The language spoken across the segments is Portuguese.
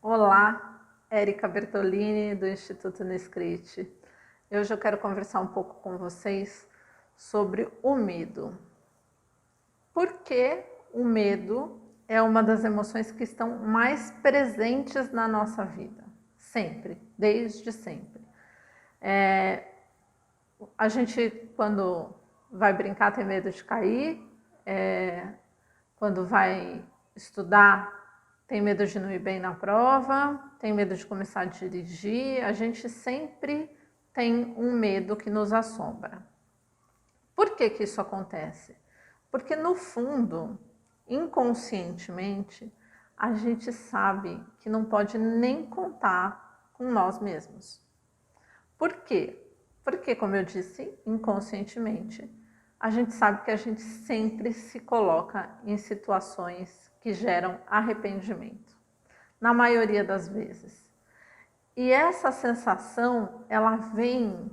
Olá, Érica Bertolini do Instituto Nescrite. Hoje eu quero conversar um pouco com vocês sobre o medo. Por que o medo é uma das emoções que estão mais presentes na nossa vida? Sempre, desde sempre. A gente, quando vai brincar, tem medo de cair. Quando vai estudar, tem medo de não ir bem na prova, tem medo de começar a dirigir. A gente sempre tem um medo que nos assombra. Por que que isso acontece? Porque no fundo, inconscientemente, a gente sabe que não pode nem contar com nós mesmos. Por quê? Porque, como eu disse, inconscientemente, a gente sabe que a gente sempre se coloca em situações que geram arrependimento, na maioria das vezes. E essa sensação, ela vem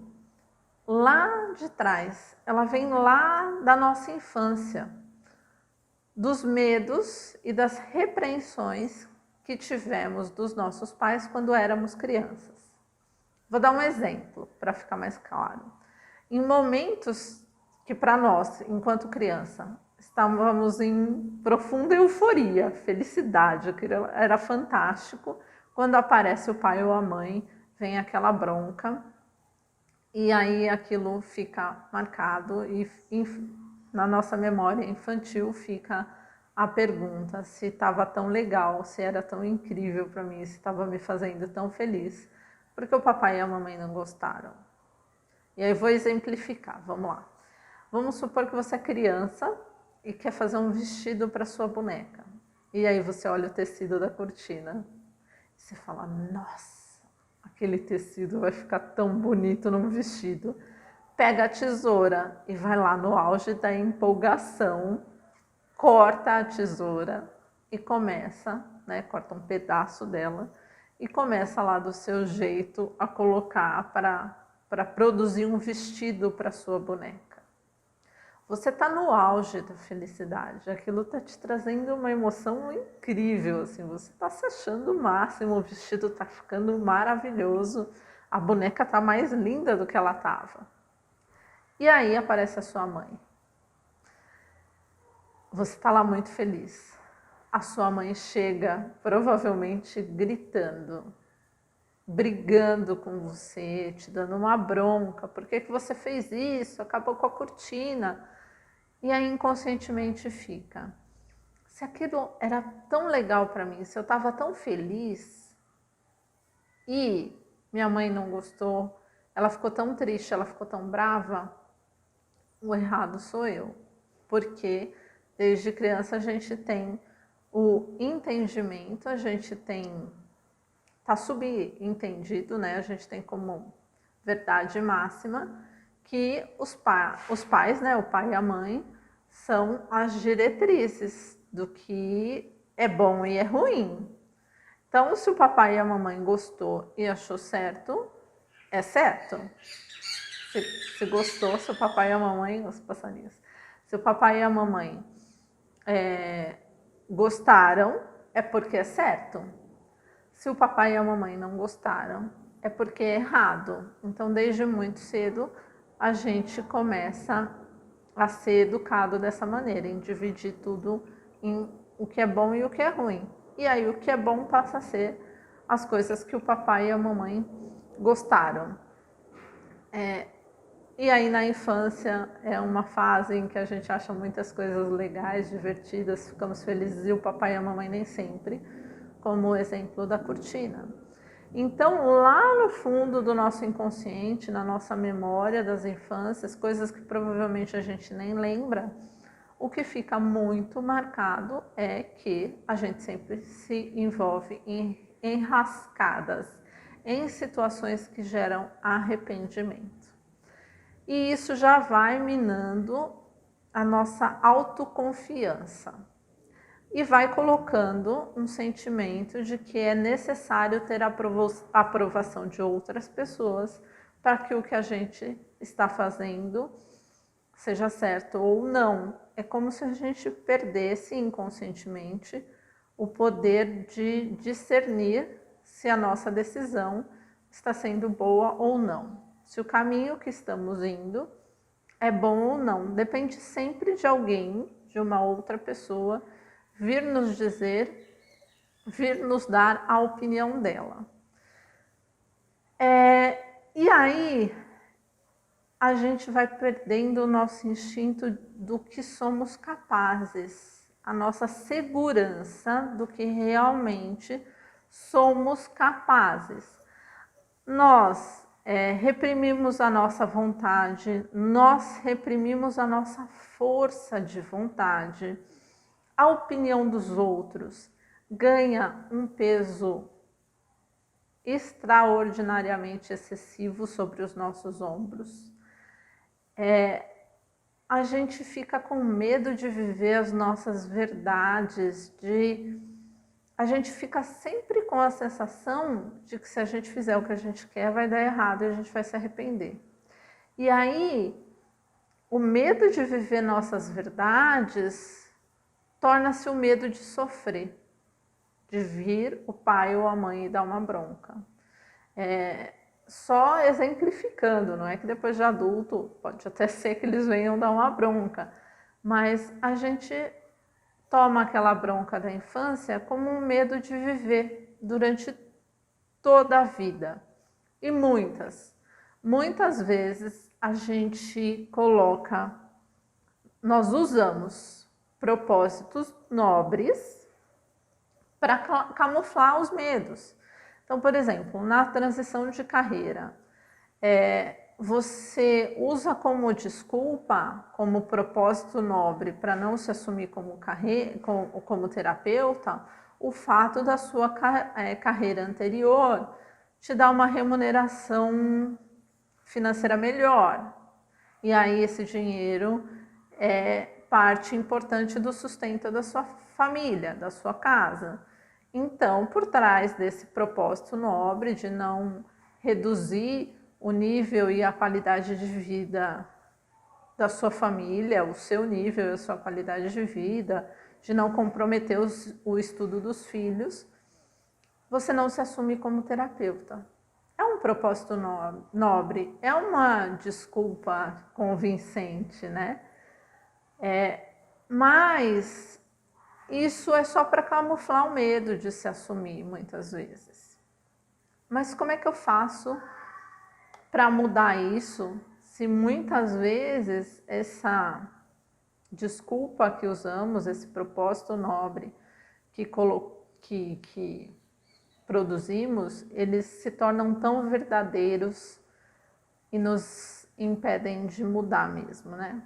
lá de trás, ela vem lá da nossa infância, dos medos e das repreensões que tivemos dos nossos pais quando éramos crianças. Vou dar um exemplo para ficar mais claro. Em momentos que para nós, enquanto criança, estávamos em profunda euforia, felicidade, aquilo era fantástico, quando aparece o pai ou a mãe, vem aquela bronca, e aí aquilo fica marcado e na nossa memória infantil fica a pergunta se estava tão legal, se era tão incrível para mim, se estava me fazendo tão feliz, porque o papai e a mamãe não gostaram. E aí eu vou exemplificar, vamos lá. Vamos supor que você é criança e quer fazer um vestido para sua boneca. E aí você olha o tecido da cortina e você fala, nossa, aquele tecido vai ficar tão bonito num vestido. Pega a tesoura e vai lá no auge da empolgação, corta a tesoura e começa, corta um pedaço dela e começa lá do seu jeito a colocar para produzir um vestido para sua boneca. Você está no auge da felicidade, aquilo está te trazendo uma emoção incrível, assim, você está se achando o máximo, o vestido está ficando maravilhoso, a boneca está mais linda do que ela estava. E aí aparece a sua mãe. Você está lá muito feliz. A sua mãe chega, provavelmente gritando, brigando com você, te dando uma bronca. Por que que você fez isso? Acabou com a cortina. E aí inconscientemente fica. Se aquilo era tão legal para mim, se eu estava tão feliz e minha mãe não gostou, ela ficou tão triste, ela ficou tão brava, o errado sou eu. Porque desde criança a gente tem o entendimento, a gente tem, tá subentendido, né? A gente tem como verdade máxima que os pais, né, o pai e a mãe, são as diretrizes do que é bom e é ruim. Então, se o papai e a mamãe gostou e achou certo, é certo. Se gostou, se o papai e a mamãe, os passarinhos, se o papai e a mamãe gostaram, é porque é certo. Se o papai e a mamãe não gostaram, é porque é errado. Então, desde muito cedo, a gente começa a ser educado dessa maneira, em dividir tudo em o que é bom e o que é ruim. E aí, o que é bom passa a ser as coisas que o papai e a mamãe gostaram. E aí, na infância, é uma fase em que a gente acha muitas coisas legais, divertidas, ficamos felizes, e o papai e a mamãe nem sempre, como o exemplo da cortina. Então, lá no fundo do nosso inconsciente, na nossa memória das infâncias, coisas que provavelmente a gente nem lembra, o que fica muito marcado é que a gente sempre se envolve em enrascadas, em situações que geram arrependimento. E isso já vai minando a nossa autoconfiança e vai colocando um sentimento de que é necessário ter a aprovação de outras pessoas para que o que a gente está fazendo seja certo ou não. É como se a gente perdesse inconscientemente o poder de discernir se a nossa decisão está sendo boa ou não. Se o caminho que estamos indo é bom ou não. Depende sempre de alguém, de uma outra pessoa, vir nos dizer, vir nos dar a opinião dela. E aí a gente vai perdendo o nosso instinto do que somos capazes, a nossa segurança do que realmente somos capazes. Nós reprimimos a nossa vontade, nós reprimimos a nossa força de vontade. A opinião dos outros ganha um peso extraordinariamente excessivo sobre os nossos ombros. A gente fica com medo de viver as nossas verdades, a gente fica sempre com a sensação de que se a gente fizer o que a gente quer, vai dar errado e a gente vai se arrepender. E aí, o medo de viver nossas verdades torna-se o medo de sofrer, de vir o pai ou a mãe e dar uma bronca. Só exemplificando, não é que depois de adulto pode até ser que eles venham dar uma bronca, mas a gente toma aquela bronca da infância como um medo de viver durante toda a vida. E muitas vezes a gente nós usamos propósitos nobres para camuflar os medos. Então, por exemplo, na transição de carreira, você usa como desculpa, como propósito nobre para não se assumir como terapeuta, o fato da sua carreira anterior te dar uma remuneração financeira melhor. E aí esse dinheiro é parte importante do sustento da sua família, da sua casa. Então, por trás desse propósito nobre de não reduzir o nível e a qualidade de vida da sua família, o seu nível e a sua qualidade de vida, de não comprometer o estudo dos filhos, você não se assume como terapeuta. É um propósito nobre, é uma desculpa convincente, né? Mas isso é só para camuflar o medo de se assumir, muitas vezes. Mas como é que eu faço para mudar isso, se muitas vezes essa desculpa que usamos, esse propósito nobre que produzimos, eles se tornam tão verdadeiros e nos impedem de mudar mesmo, né?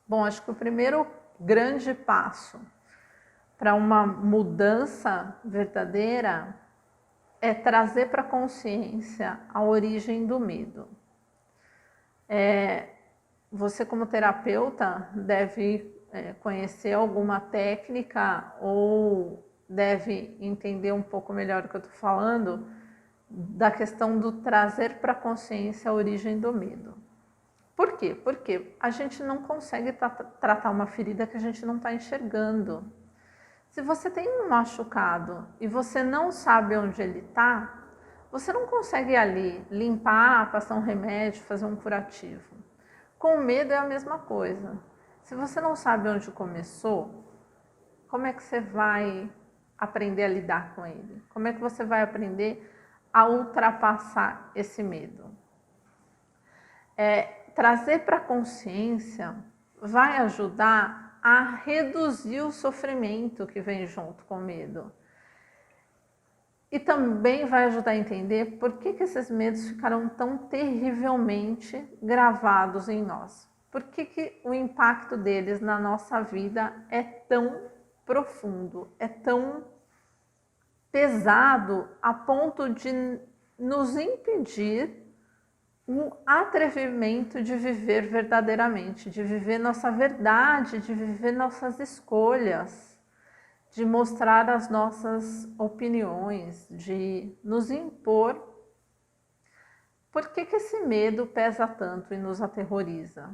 Bom, acho que o primeiro grande passo para uma mudança verdadeira é trazer para a consciência a origem do medo. Você, como terapeuta, deve conhecer alguma técnica ou deve entender um pouco melhor o que eu estou falando da questão do trazer para a consciência a origem do medo. Por quê? Porque a gente não consegue tratar uma ferida que a gente não está enxergando. Se você tem um machucado e você não sabe onde ele está, você não consegue ali limpar, passar um remédio, fazer um curativo. Com medo é a mesma coisa. Se você não sabe onde começou, como é que você vai aprender a lidar com ele? Como é que você vai aprender a ultrapassar esse medo? Trazer para a consciência vai ajudar a reduzir o sofrimento que vem junto com o medo. E também vai ajudar a entender por que esses medos ficaram tão terrivelmente gravados em nós. Por que o impacto deles na nossa vida é tão profundo, é tão pesado a ponto de nos impedir um atrevimento de viver verdadeiramente, de viver nossa verdade, de viver nossas escolhas, de mostrar as nossas opiniões, de nos impor. Por que esse medo pesa tanto e nos aterroriza?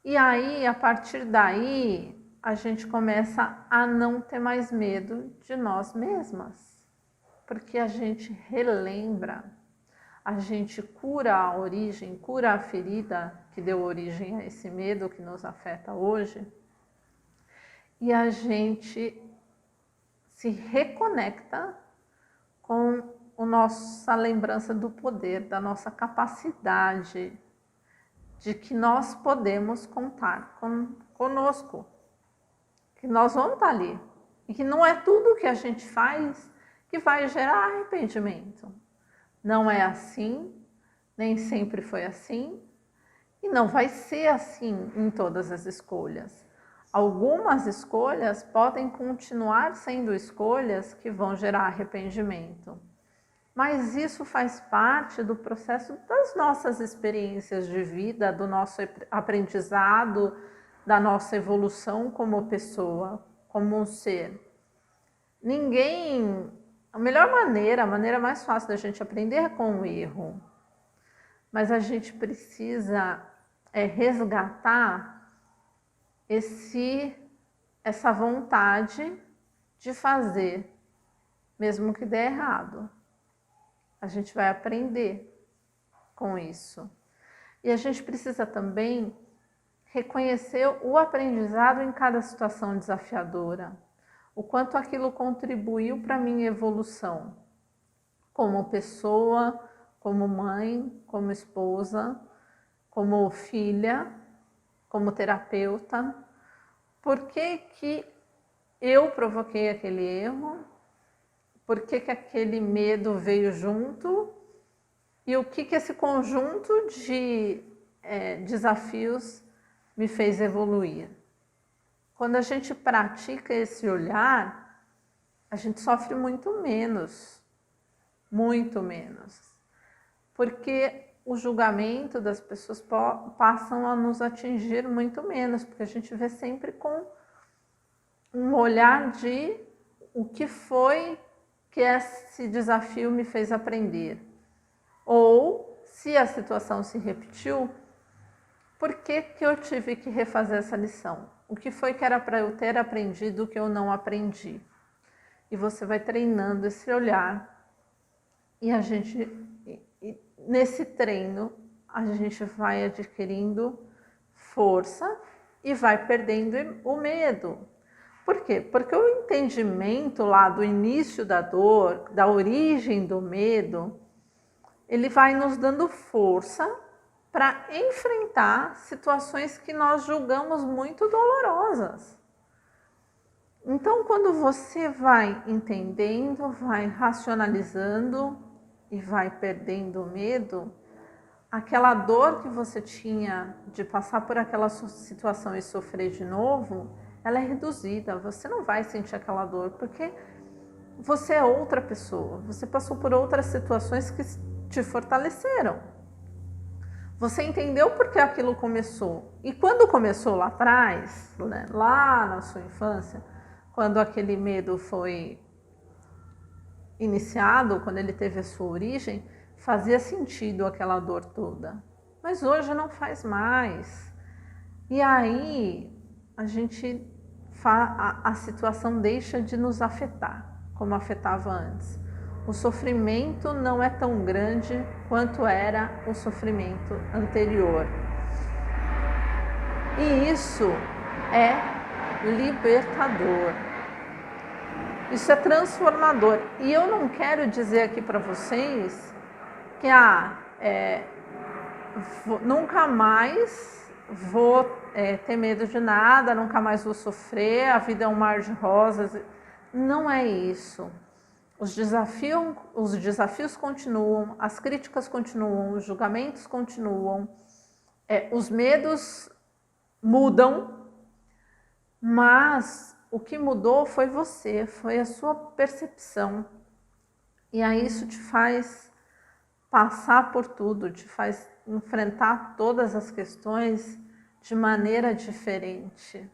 E aí, a partir daí, a gente começa a não ter mais medo de nós mesmas, porque a gente relembra, a gente cura a origem, cura a ferida que deu origem a esse medo que nos afeta hoje, e a gente se reconecta com a nossa lembrança do poder, da nossa capacidade, de que nós podemos contar conosco, que nós vamos estar ali, e que não é tudo que a gente faz que vai gerar arrependimento. Não é assim, nem sempre foi assim, e não vai ser assim em todas as escolhas. Algumas escolhas podem continuar sendo escolhas que vão gerar arrependimento, mas isso faz parte do processo das nossas experiências de vida, do nosso aprendizado, da nossa evolução como pessoa, como um ser. A melhor maneira, a maneira mais fácil da gente aprender é com o erro, mas a gente precisa resgatar essa vontade de fazer, mesmo que dê errado. A gente vai aprender com isso. E a gente precisa também reconhecer o aprendizado em cada situação desafiadora, o quanto aquilo contribuiu para a minha evolução, como pessoa, como mãe, como esposa, como filha, como terapeuta. Por que que eu provoquei aquele erro? Por que que aquele medo veio junto? E o que que esse conjunto de desafios me fez evoluir? Quando a gente pratica esse olhar, a gente sofre muito menos, porque o julgamento das pessoas passam a nos atingir muito menos, porque a gente vê sempre com um olhar de o que foi que esse desafio me fez aprender. Ou, se a situação se repetiu, por que que eu tive que refazer essa lição? O que foi que era para eu ter aprendido que eu não aprendi? E você vai treinando esse olhar, e nesse treino, a gente vai adquirindo força e vai perdendo o medo. Por quê? Porque o entendimento lá do início da dor, da origem do medo, ele vai nos dando força para enfrentar situações que nós julgamos muito dolorosas. Então, quando você vai entendendo, vai racionalizando e vai perdendo o medo, aquela dor que você tinha de passar por aquela situação e sofrer de novo, ela é reduzida. Você não vai sentir aquela dor, porque você é outra pessoa. Você passou por outras situações que te fortaleceram. Você entendeu por que aquilo começou. E quando começou lá atrás, né, lá na sua infância, quando aquele medo foi iniciado, quando ele teve a sua origem, fazia sentido aquela dor toda. Mas hoje não faz mais. E aí a situação deixa de nos afetar, como afetava antes. O sofrimento não é tão grande quanto era o sofrimento anterior. E isso é libertador. Isso é transformador. E eu não quero dizer aqui para vocês que nunca mais vou ter medo de nada, nunca mais vou sofrer, a vida é um mar de rosas. Não é isso. Os desafios continuam, as críticas continuam, os julgamentos continuam, os medos mudam, mas o que mudou foi você, foi a sua percepção. E aí isso te faz passar por tudo, te faz enfrentar todas as questões de maneira diferente.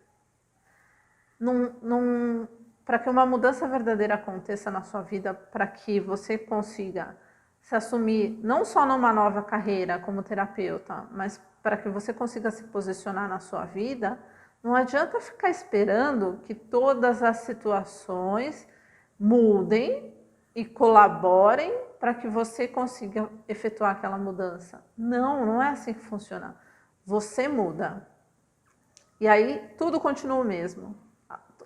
Para que uma mudança verdadeira aconteça na sua vida, para que você consiga se assumir não só numa nova carreira como terapeuta, mas para que você consiga se posicionar na sua vida, Não adianta ficar esperando que todas as situações mudem e colaborem para que você consiga efetuar aquela mudança. Não, não é assim que funciona. Você muda. E aí tudo continua o mesmo.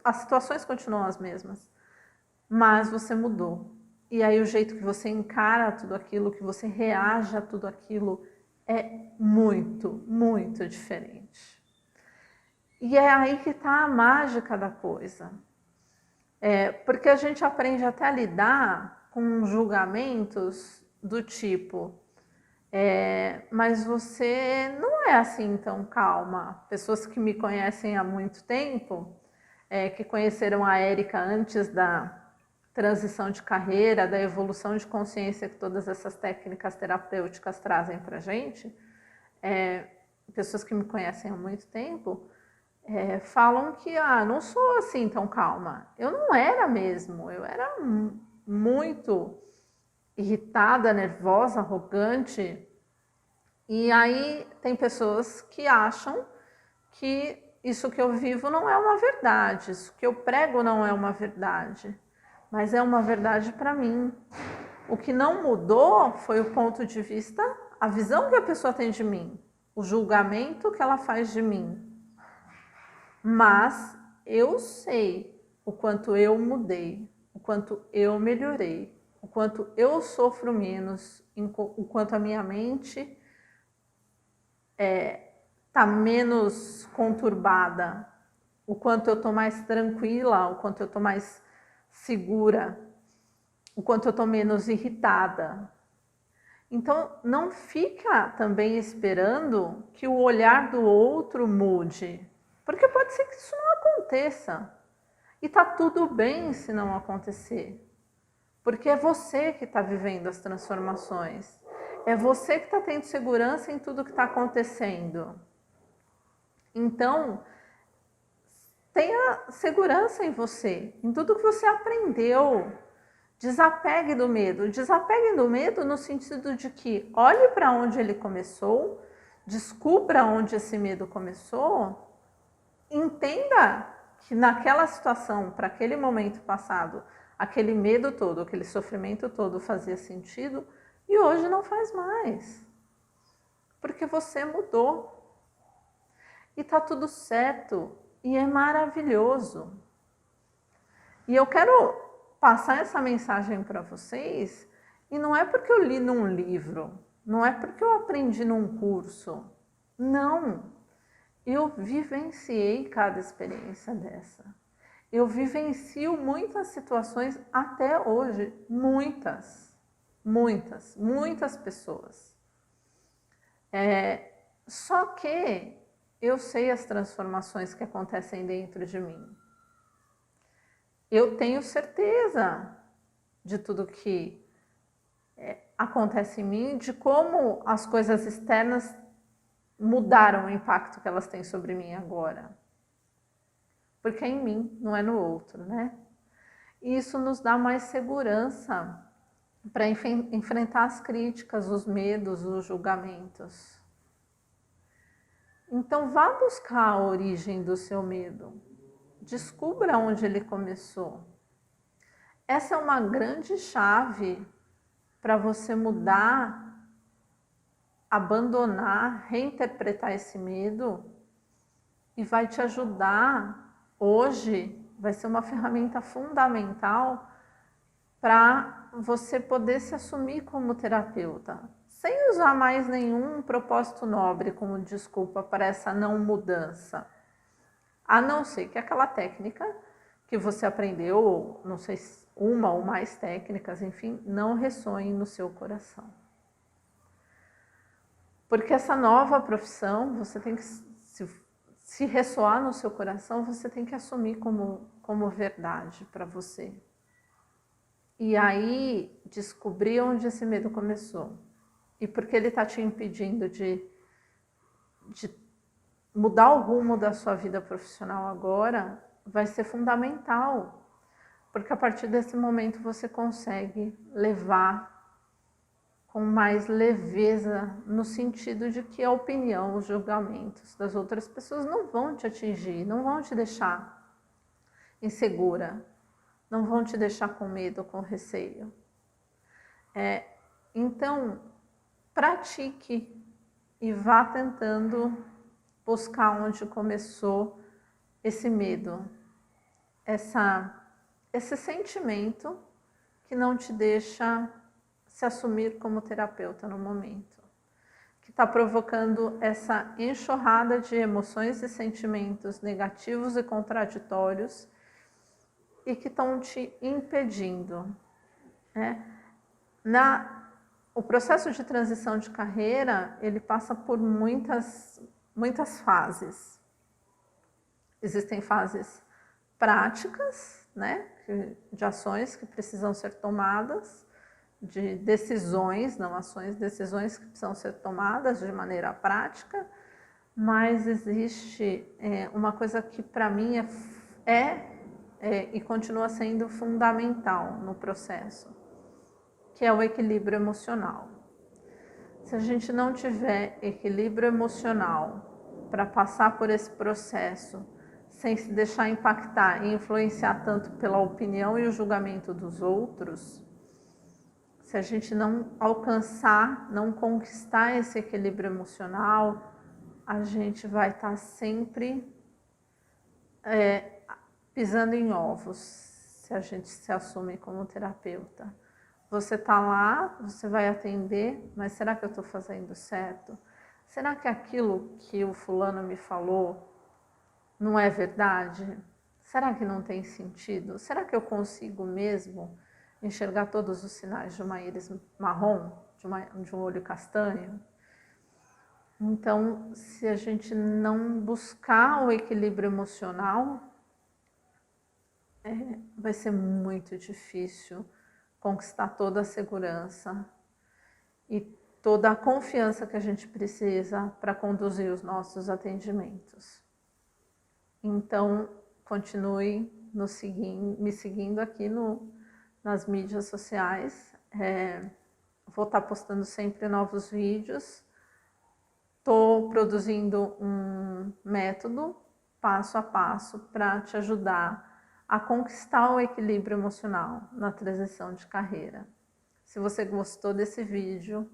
As situações continuam as mesmas, mas você mudou. E aí o jeito que você encara tudo aquilo, que você reage a tudo aquilo é muito, muito diferente. E é aí que está a mágica da coisa. Porque a gente aprende até a lidar com julgamentos do tipo, mas você não é assim tão calma. Pessoas que me conhecem há muito tempo, que conheceram a Érica antes da transição de carreira, da evolução de consciência que todas essas técnicas terapêuticas trazem para a gente, pessoas que me conhecem há muito tempo, falam que não sou assim tão calma. Eu não era mesmo, eu era muito irritada, nervosa, arrogante. E aí tem pessoas que acham que isso que eu vivo não é uma verdade, isso que eu prego não é uma verdade, mas é uma verdade para mim. O que não mudou foi o ponto de vista, a visão que a pessoa tem de mim, o julgamento que ela faz de mim. Mas eu sei o quanto eu mudei, o quanto eu melhorei, o quanto eu sofro menos, o quanto a minha mente está menos conturbada, o quanto eu estou mais tranquila, o quanto eu estou mais segura, o quanto eu estou menos irritada. Então, não fica também esperando que o olhar do outro mude, porque pode ser que isso não aconteça. E tá tudo bem se não acontecer, porque é você que está vivendo as transformações, é você que está tendo segurança em tudo que está acontecendo. Então, tenha segurança em você, em tudo que você aprendeu. Desapegue do medo. Desapegue do medo no sentido de que olhe para onde ele começou, descubra onde esse medo começou, entenda que naquela situação, para aquele momento passado, aquele medo todo, aquele sofrimento todo fazia sentido e hoje não faz mais. Porque você mudou. E tá tudo certo e é maravilhoso. E eu quero passar essa mensagem para vocês, e não é porque eu li num livro, não é porque eu aprendi num curso, não. Eu vivenciei cada experiência dessa. Eu vivencio muitas situações até hoje, muitas pessoas. Só que eu sei as transformações que acontecem dentro de mim. Eu tenho certeza de tudo que acontece em mim, de como as coisas externas mudaram o impacto que elas têm sobre mim agora. Porque é em mim, não é no outro, né? E isso nos dá mais segurança para enfrentar as críticas, os medos, os julgamentos. Então vá buscar a origem do seu medo. Descubra onde ele começou. Essa é uma grande chave para você mudar, abandonar, reinterpretar esse medo e vai te ajudar. Hoje vai ser uma ferramenta fundamental para você poder se assumir como terapeuta, sem usar mais nenhum propósito nobre como desculpa para essa não mudança. A não ser que aquela técnica que você aprendeu, ou não sei, uma ou mais técnicas, enfim, não ressoem no seu coração. Porque essa nova profissão, você tem que, se ressoar no seu coração, você tem que assumir como verdade para você. E aí, descobrir onde esse medo começou. E porque ele está te impedindo de mudar o rumo da sua vida profissional agora, vai ser fundamental. Porque a partir desse momento você consegue levar com mais leveza, no sentido de que a opinião, os julgamentos das outras pessoas não vão te atingir, não vão te deixar insegura, não vão te deixar com medo, com receio. Então, pratique e vá tentando buscar onde começou esse medo, esse sentimento que não te deixa se assumir como terapeuta no momento, que está provocando essa enxurrada de emoções e sentimentos negativos e contraditórios e que estão te impedindo, né? O processo de transição de carreira, ele passa por muitas fases. Existem fases práticas, né, de ações que precisam ser tomadas, de decisões, não ações, decisões que precisam ser tomadas de maneira prática, mas existe uma coisa que para mim e continua sendo fundamental no processo, que é o equilíbrio emocional. Se a gente não tiver equilíbrio emocional para passar por esse processo, sem se deixar impactar e influenciar tanto pela opinião e o julgamento dos outros, se a gente não alcançar, não conquistar esse equilíbrio emocional, a gente vai estar sempre pisando em ovos, se a gente se assume como terapeuta. Você está lá, você vai atender, mas será que eu estou fazendo certo? Será que aquilo que o fulano me falou não é verdade? Será que não tem sentido? Será que eu consigo mesmo enxergar todos os sinais de uma íris marrom, de um olho castanho? Então, se a gente não buscar o equilíbrio emocional, vai ser muito difícil conquistar toda a segurança e toda a confiança que a gente precisa para conduzir os nossos atendimentos. Então, continue me seguindo aqui nas mídias sociais. Vou estar postando sempre novos vídeos. Estou produzindo um método passo a passo para te ajudar a conquistar o equilíbrio emocional na transição de carreira. Se você gostou desse vídeo,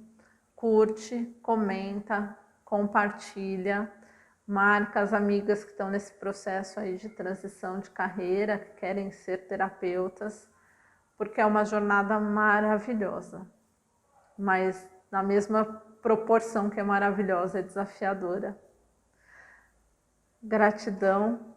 curte, comenta, compartilha, marca as amigas que estão nesse processo aí de transição de carreira, que querem ser terapeutas, porque é uma jornada maravilhosa, mas na mesma proporção que é maravilhosa, é desafiadora. Gratidão.